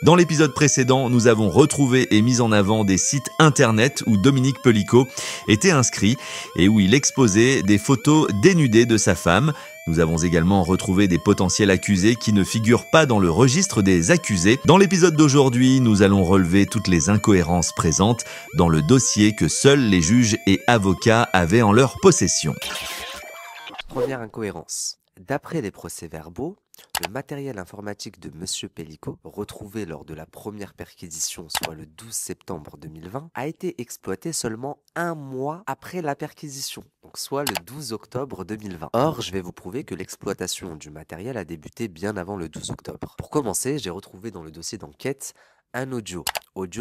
Dans l'épisode précédent, nous avons retrouvé et mis en avant des sites internet où Dominique Pellicot était inscrit et où il exposait des photos dénudées de sa femme. Nous avons également retrouvé des potentiels accusés qui ne figurent pas dans le registre des accusés. Dans l'épisode d'aujourd'hui, nous allons relever toutes les incohérences présentes dans le dossier que seuls les juges et avocats avaient en leur possession. Première incohérence. D'après les procès-verbaux, le matériel informatique de Monsieur Pellicot, retrouvé lors de la première perquisition, soit le 12 septembre 2020, a été exploité seulement un mois après la perquisition, donc soit le 12 octobre 2020. Or, je vais vous prouver que l'exploitation du matériel a débuté bien avant le 12 octobre. Pour commencer, j'ai retrouvé dans le dossier d'enquête un audio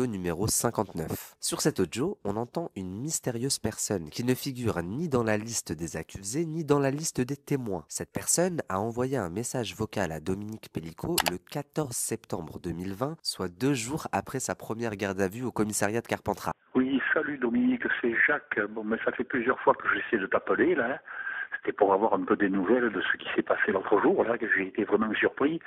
numéro 59. Sur cet audio, on entend une mystérieuse personne qui ne figure ni dans la liste des accusés ni dans la liste des témoins. Cette personne a envoyé un message vocal à Dominique Pellicot le 14 septembre 2020, soit 2 jours après sa première garde à vue au commissariat de Carpentras. Oui, salut Dominique, c'est Jacques. Bon, mais ça fait plusieurs fois que j'essaie de t'appeler, là. C'était pour avoir un peu des nouvelles de ce qui s'est passé l'autre jour, là, que j'ai été vraiment surpris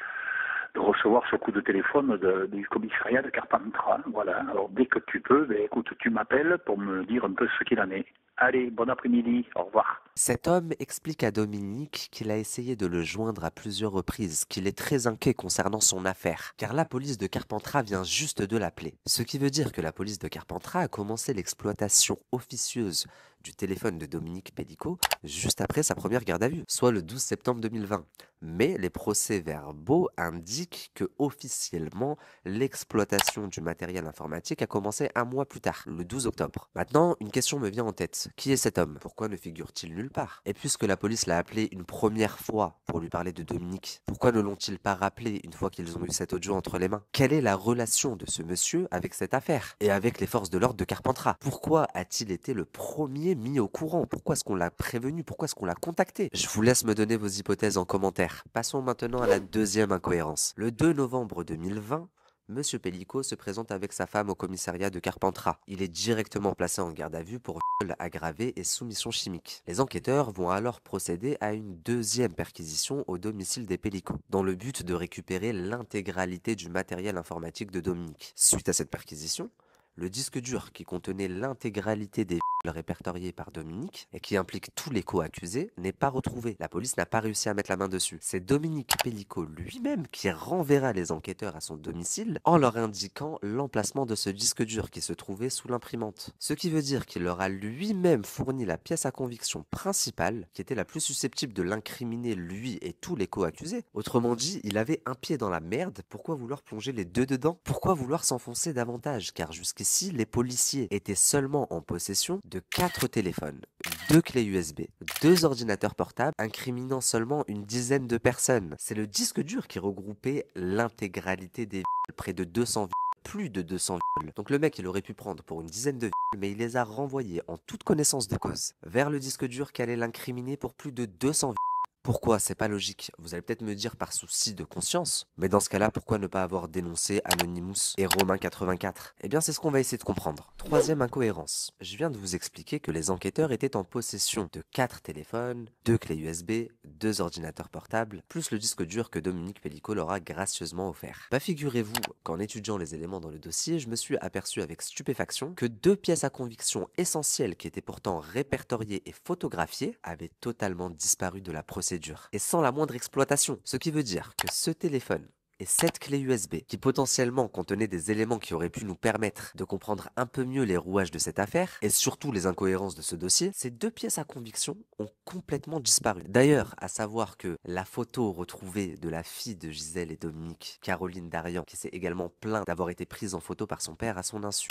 de recevoir ce coup de téléphone du commissariat de Carpentras. Voilà, alors dès que tu peux, écoute, tu m'appelles pour me dire un peu ce qu'il en est. Allez, bon après-midi, au revoir. Cet homme explique à Dominique qu'il a essayé de le joindre à plusieurs reprises, qu'il est très inquiet concernant son affaire, car la police de Carpentras vient juste de l'appeler. Ce qui veut dire que la police de Carpentras a commencé l'exploitation officieuse du téléphone de Dominique Pellicot juste après sa première garde à vue, soit le 12 septembre 2020. Mais les procès-verbaux indiquent que officiellement, l'exploitation du matériel informatique a commencé un mois plus tard, le 12 octobre. Maintenant, une question me vient en tête. Qui est cet homme? Pourquoi ne figure-t-il nulle part? Et puisque la police l'a appelé une première fois pour lui parler de Dominique, pourquoi ne l'ont-ils pas rappelé une fois qu'ils ont eu cet audio entre les mains? Quelle est la relation de ce monsieur avec cette affaire et avec les forces de l'ordre de Carpentras? Pourquoi a-t-il été le premier mis au courant? Pourquoi est-ce qu'on l'a prévenu? Pourquoi est-ce qu'on l'a contacté? Je vous laisse me donner vos hypothèses en commentaire. Passons maintenant à la deuxième incohérence. Le 2 novembre 2020, Monsieur Pellicot se présente avec sa femme au commissariat de Carpentras. Il est directement placé en garde à vue pour viol aggravé et soumission chimique. Les enquêteurs vont alors procéder à une deuxième perquisition au domicile des Pellicot, dans le but de récupérer l'intégralité du matériel informatique de Dominique. Suite à cette perquisition, le disque dur qui contenait l'intégralité des répertoriés par Dominique et qui implique tous les co-accusés n'est pas retrouvé. La police n'a pas réussi à mettre la main dessus. C'est Dominique Pellicot lui-même qui renverra les enquêteurs à son domicile en leur indiquant l'emplacement de ce disque dur qui se trouvait sous l'imprimante. Ce qui veut dire qu'il leur a lui-même fourni la pièce à conviction principale qui était la plus susceptible de l'incriminer lui et tous les co-accusés. Autrement dit, il avait un pied dans la merde. Pourquoi vouloir plonger les deux dedans? Pourquoi vouloir s'enfoncer davantage? Car jusqu'ici, les policiers étaient seulement en possession de 4 téléphones, 2 clés USB, 2 ordinateurs portables, incriminant seulement une dizaine de personnes. C'est le disque dur qui regroupait l'intégralité des près de 200 plus de 200 viols. Donc le mec, il aurait pu prendre pour une dizaine de viols, mais il les a renvoyés en toute connaissance de cause vers le disque dur qui allait l'incriminer pour plus de 200 viols. Pourquoi? C'est pas logique. Vous allez peut-être me dire par souci de conscience. Mais dans ce cas-là, pourquoi ne pas avoir dénoncé Anonymous et Romain 84? Eh bien, c'est ce qu'on va essayer de comprendre. Troisième incohérence. Je viens de vous expliquer que les enquêteurs étaient en possession de 4 téléphones, 2 clés USB, 2 ordinateurs portables, plus le disque dur que Dominique Pellicot leur a gracieusement offert. Bah, figurez-vous qu'en étudiant les éléments dans le dossier, je me suis aperçu avec stupéfaction que 2 pièces à conviction essentielles qui étaient pourtant répertoriées et photographiées avaient totalement disparu de la procédure. Et sans la moindre exploitation. Ce qui veut dire que ce téléphone et cette clé USB, qui potentiellement contenaient des éléments qui auraient pu nous permettre de comprendre un peu mieux les rouages de cette affaire, et surtout les incohérences de ce dossier, ces 2 pièces à conviction ont complètement disparu. D'ailleurs, à savoir que la photo retrouvée de la fille de Gisèle et Dominique, Caroline Darian, qui s'est également plainte d'avoir été prise en photo par son père à son insu.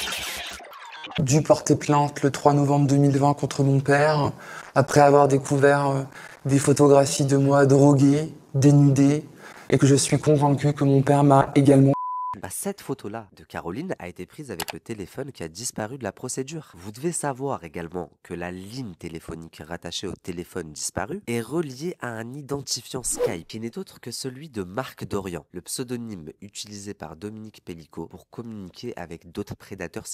Dû porter plainte le 3 novembre 2020 contre mon père, après avoir découvert des photographies de moi drogué, dénudé, et que je suis convaincu que mon père m'a également... Cette photo-là de Caroline a été prise avec le téléphone qui a disparu de la procédure. Vous devez savoir également que la ligne téléphonique rattachée au téléphone disparu est reliée à un identifiant Skype qui n'est autre que celui de Marc Dorian, le pseudonyme utilisé par Dominique Pellicot pour communiquer avec d'autres prédateurs.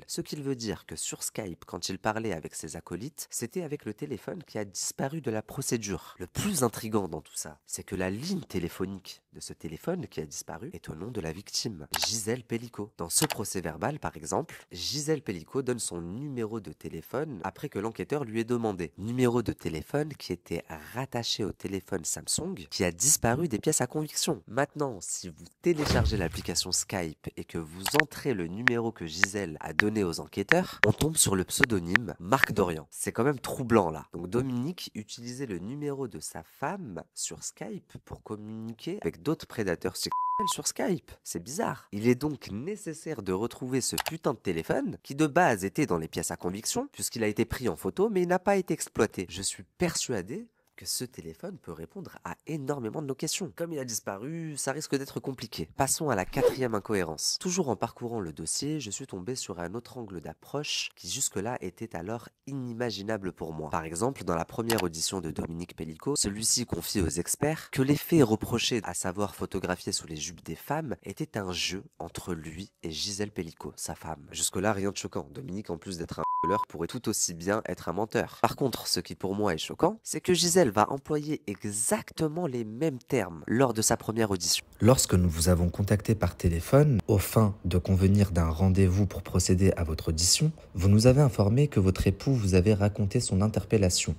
Ce qui veut dire que sur Skype, quand il parlait avec ses acolytes, c'était avec le téléphone qui a disparu de la procédure. Le plus intriguant dans tout ça, c'est que la ligne téléphonique de ce téléphone qui a disparu est au nom de la victime, Gisèle Pelicot. Dans ce procès-verbal, par exemple, Gisèle Pelicot donne son numéro de téléphone après que l'enquêteur lui ait demandé. Numéro de téléphone qui était rattaché au téléphone Samsung qui a disparu des pièces à conviction. Maintenant, si vous téléchargez l'application Skype et que vous entrez le numéro que Gisèle a donné aux enquêteurs, on tombe sur le pseudonyme Marc Dorian. C'est quand même troublant là. Donc Dominique utilisait le numéro de sa femme sur Skype pour communiquer avec d'autres prédateurs sexuels sur Skype. C'est bizarre. Il est donc nécessaire de retrouver ce putain de téléphone qui de base était dans les pièces à conviction puisqu'il a été pris en photo mais il n'a pas été exploité. Je suis persuadé que ce téléphone peut répondre à énormément de nos questions. Comme il a disparu, ça risque d'être compliqué. Passons à la 4e incohérence. Toujours en parcourant le dossier, je suis tombé sur un autre angle d'approche qui jusque-là était alors inimaginable pour moi. Par exemple, dans la première audition de Dominique Pelicot, celui-ci confie aux experts que les faits reprochés, à savoir photographier sous les jupes des femmes, étaient un jeu entre lui et Gisèle Pelicot, sa femme. Jusque-là, rien de choquant. Dominique, en plus d'être un pourrait tout aussi bien être un menteur. Par contre, ce qui pour moi est choquant, c'est que Gisèle va employer exactement les mêmes termes lors de sa première audition. Lorsque nous vous avons contacté par téléphone, aux fins de convenir d'un rendez-vous pour procéder à votre audition, vous nous avez informé que votre époux vous avait raconté son interpellation,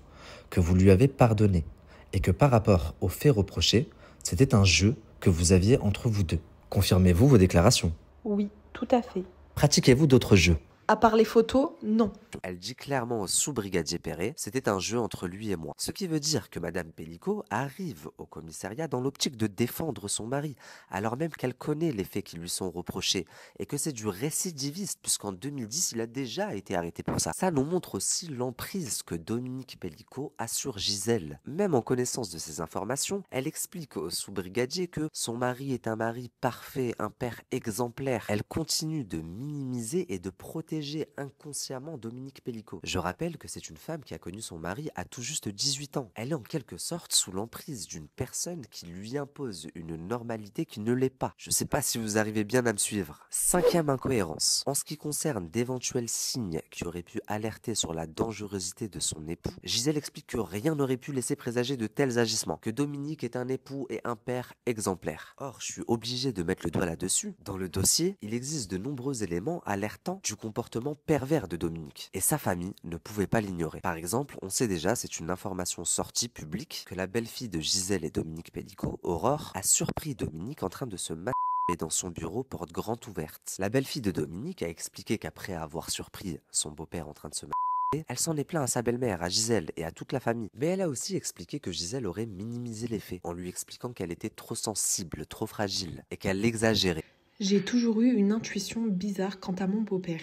que vous lui avez pardonné, et que par rapport aux faits reprochés, c'était un jeu que vous aviez entre vous deux. Confirmez-vous vos déclarations? Oui, tout à fait. Pratiquez-vous d'autres jeux? À part les photos, non. Elle dit clairement au sous-brigadier Perret, c'était un jeu entre lui et moi. Ce qui veut dire que Madame Pelicot arrive au commissariat dans l'optique de défendre son mari, alors même qu'elle connaît les faits qui lui sont reprochés, et que c'est du récidiviste, puisqu'en 2010, il a déjà été arrêté pour ça. Ça nous montre aussi l'emprise que Dominique Pelicot a sur Gisèle. Même en connaissance de ces informations, elle explique au sous-brigadier que son mari est un mari parfait, un père exemplaire. Elle continue de minimiser et de protéger inconsciemment Dominique Pelicot. Je rappelle que c'est une femme qui a connu son mari à tout juste 18 ans. Elle est en quelque sorte sous l'emprise d'une personne qui lui impose une normalité qui ne l'est pas. Je sais pas si vous arrivez bien à me suivre. 5e incohérence. En ce qui concerne d'éventuels signes qui auraient pu alerter sur la dangerosité de son époux, Gisèle explique que rien n'aurait pu laisser présager de tels agissements, que Dominique est un époux et un père exemplaire. Or, je suis obligé de mettre le doigt là-dessus. Dans le dossier, il existe de nombreux éléments alertant du comportement pervers de Dominique. Et sa famille ne pouvait pas l'ignorer. Par exemple, on sait déjà, c'est une information sortie publique, que la belle-fille de Gisèle et Dominique Pelicot, Aurore, a surpris Dominique en train de se masturber dans son bureau porte grande ouverte. La belle-fille de Dominique a expliqué qu'après avoir surpris son beau-père en train de se masturber, elle s'en est plaint à sa belle-mère, à Gisèle et à toute la famille. Mais elle a aussi expliqué que Gisèle aurait minimisé les faits, en lui expliquant qu'elle était trop sensible, trop fragile, et qu'elle l'exagérait. J'ai toujours eu une intuition bizarre quant à mon beau-père.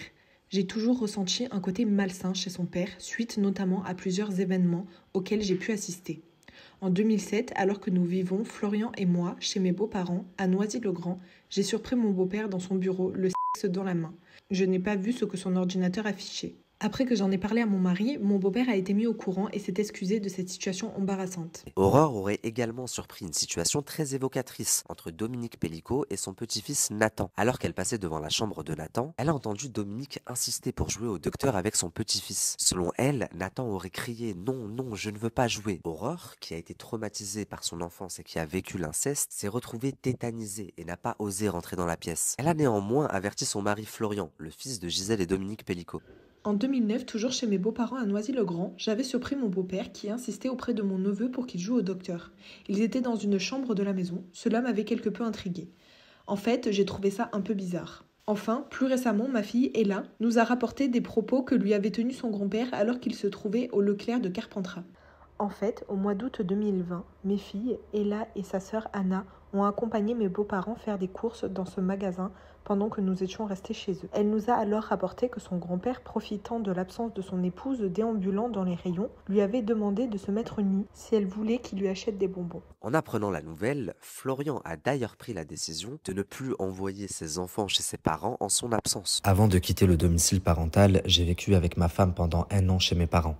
J'ai toujours ressenti un côté malsain chez son père, suite notamment à plusieurs événements auxquels j'ai pu assister. En 2007, alors que nous vivons, Florian et moi, chez mes beaux-parents, à Noisy-le-Grand, j'ai surpris mon beau-père dans son bureau, le sexe dans la main. Je n'ai pas vu ce que son ordinateur affichait. Après que j'en ai parlé à mon mari, mon beau-père a été mis au courant et s'est excusé de cette situation embarrassante. Aurore aurait également surpris une situation très évocatrice entre Dominique Pelicot et son petit-fils Nathan. Alors qu'elle passait devant la chambre de Nathan, elle a entendu Dominique insister pour jouer au docteur avec son petit-fils. Selon elle, Nathan aurait crié « Non, non, je ne veux pas jouer ». Aurore, qui a été traumatisée par son enfance et qui a vécu l'inceste, s'est retrouvée tétanisée et n'a pas osé rentrer dans la pièce. Elle a néanmoins averti son mari Florian, le fils de Gisèle et Dominique Pelicot. En 2009, toujours chez mes beaux-parents à Noisy-le-Grand, j'avais surpris mon beau-père qui insistait auprès de mon neveu pour qu'il joue au docteur. Ils étaient dans une chambre de la maison, cela m'avait quelque peu intriguée. En fait, j'ai trouvé ça un peu bizarre. Enfin, plus récemment, ma fille, Ella, nous a rapporté des propos que lui avait tenus son grand-père alors qu'il se trouvait au Leclerc de Carpentras. En fait, au mois d'août 2020, mes filles, Ella et sa sœur Anna, ont accompagné mes beaux-parents faire des courses dans ce magasin pendant que nous étions restés chez eux. Elle nous a alors rapporté que son grand-père, profitant de l'absence de son épouse déambulant dans les rayons, lui avait demandé de se mettre nue si elle voulait qu'il lui achète des bonbons. En apprenant la nouvelle, Florian a d'ailleurs pris la décision de ne plus envoyer ses enfants chez ses parents en son absence. Avant de quitter le domicile parental, j'ai vécu avec ma femme pendant 1 an chez mes parents.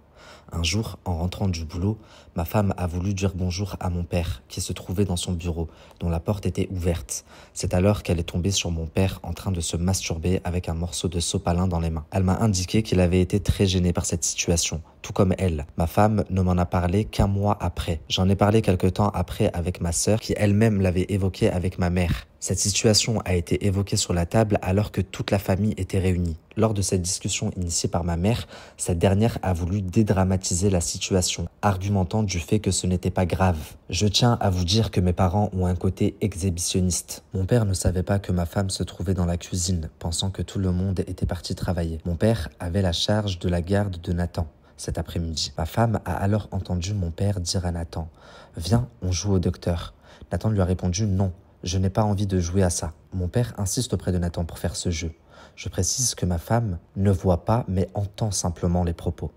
Un jour, en rentrant du boulot, ma femme a voulu dire bonjour à mon père, qui se trouvait dans son bureau, dont la porte était ouverte. C'est alors qu'elle est tombée sur mon père en train de se masturber avec un morceau de sopalin dans les mains. Elle m'a indiqué qu'il avait été très gêné par cette situation, tout comme elle. Ma femme ne m'en a parlé qu'un mois après. J'en ai parlé quelque temps après avec ma sœur, qui elle-même l'avait évoqué avec ma mère. Cette situation a été évoquée sur la table alors que toute la famille était réunie. Lors de cette discussion initiée par ma mère, cette dernière a voulu dédramatiser la situation, argumentant du fait que ce n'était pas grave. Je tiens à vous dire que mes parents ont un côté exhibitionniste. Mon père ne savait pas que ma femme se trouvait dans la cuisine, pensant que tout le monde était parti travailler. Mon père avait la charge de la garde de Nathan cet après-midi. Ma femme a alors entendu mon père dire à Nathan « Viens, on joue au docteur ». Nathan lui a répondu « Non, je n'ai pas envie de jouer à ça ». Mon père insiste auprès de Nathan pour faire ce jeu. Je précise que ma femme ne voit pas mais entend simplement les propos.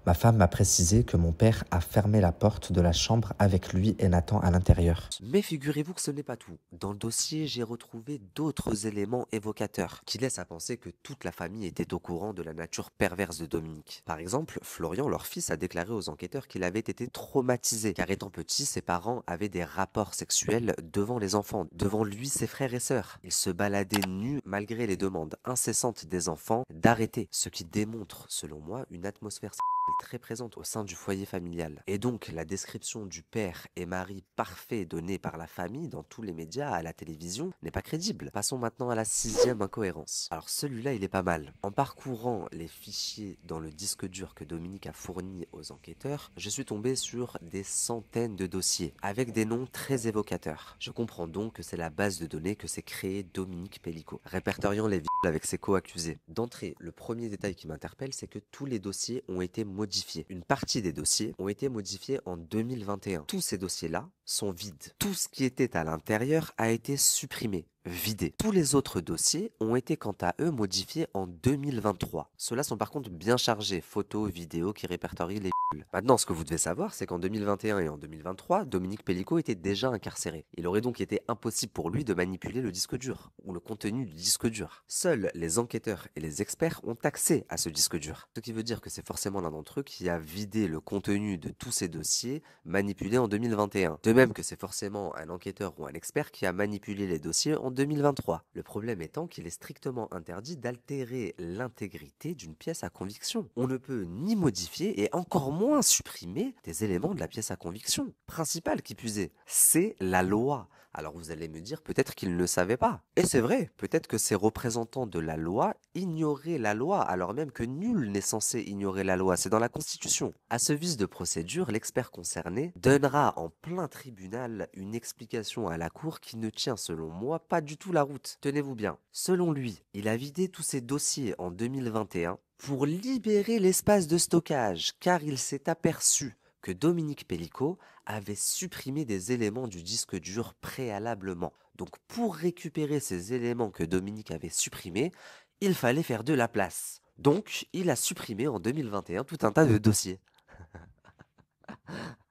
Ma femme m'a précisé que mon père a fermé la porte de la chambre avec lui et Nathan à l'intérieur. Mais figurez-vous que ce n'est pas tout. Dans le dossier, j'ai retrouvé d'autres éléments évocateurs qui laissent à penser que toute la famille était au courant de la nature perverse de Dominique. Par exemple, Florian, leur fils, a déclaré aux enquêteurs qu'il avait été traumatisé car étant petit, ses parents avaient des rapports sexuels devant les enfants, devant lui, ses frères et sœurs. Il se baladait nu malgré les demandes incessantes des enfants d'arrêter, ce qui démontre, selon moi, une atmosphère très présente au sein du foyer familial. Et donc, la description du père et mari parfait donnée par la famille dans tous les médias, à la télévision, n'est pas crédible. Passons maintenant à la 6e incohérence. Alors celui-là, il est pas mal. En parcourant les fichiers dans le disque dur que Dominique a fourni aux enquêteurs, je suis tombé sur des centaines de dossiers, avec des noms très évocateurs. Je comprends donc que c'est la base de données que s'est créée Dominique Pellicot, répertoriant les viols avec ses co-accusés. D'entrée, le premier détail qui m'interpelle, c'est que tous les dossiers ont été modifiés. Une partie des dossiers ont été modifiés en 2021. Tous ces dossiers-là sont vides. Tout ce qui était à l'intérieur a été supprimé, vidé. Tous les autres dossiers ont été quant à eux modifiés en 2023. Ceux-là sont par contre bien chargés, photos, vidéos qui répertorient les viols. Maintenant, ce que vous devez savoir, c'est qu'en 2021 et en 2023, Dominique Pellicot était déjà incarcéré. Il aurait donc été impossible pour lui de manipuler le disque dur, ou le contenu du disque dur. Seuls les enquêteurs et les experts ont accès à ce disque dur. Ce qui veut dire que c'est forcément l'un d'entre eux qui a vidé le contenu de tous ces dossiers manipulés en 2021. De même que c'est forcément un enquêteur ou un expert qui a manipulé les dossiers en 2023. Le problème étant qu'il est strictement interdit d'altérer l'intégrité d'une pièce à conviction. On ne peut ni modifier et encore moins supprimer des éléments de la pièce à conviction. Principal qui plus est, c'est la loi. Alors vous allez me dire peut-être qu'ils ne savaient pas. Et c'est vrai, peut-être que ces représentants de la loi ignoraient la loi, alors même que nul n'est censé ignorer la loi, c'est dans la Constitution. À ce vice de procédure, l'expert concerné donnera en plein tribunal une explication à la cour qui ne tient selon moi pas du tout la route. Tenez-vous bien, selon lui, il a vidé tous ses dossiers en 2021 pour libérer l'espace de stockage, car il s'est aperçu que Dominique Pellicot avait supprimé des éléments du disque dur préalablement. Donc pour récupérer ces éléments que Dominique avait supprimés, il fallait faire de la place. Donc il a supprimé en 2021 tout un tas de dossiers.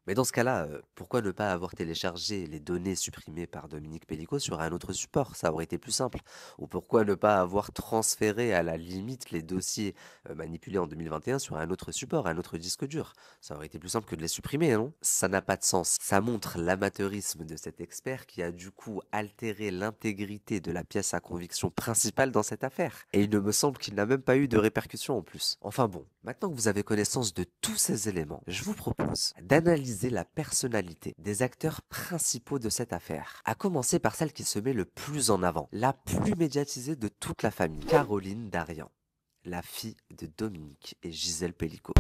Mais dans ce cas-là, pourquoi ne pas avoir téléchargé les données supprimées par Dominique Pellicot sur un autre support? Ça aurait été plus simple. Ou pourquoi ne pas avoir transféré à la limite les dossiers manipulés en 2021 sur un autre support, un autre disque dur? Ça aurait été plus simple que de les supprimer, non? Ça n'a pas de sens. Ça montre l'amateurisme de cet expert qui a du coup altéré l'intégrité de la pièce à conviction principale dans cette affaire. Et il ne me semble qu'il n'a même pas eu de répercussions en plus. Enfin bon, maintenant que vous avez connaissance de tous ces éléments, je vous propose d'analyser la personnalité des acteurs principaux de cette affaire. À commencer par celle qui se met le plus en avant, la plus médiatisée de toute la famille, Caroline Darian, la fille de Dominique et Gisèle Pellicot.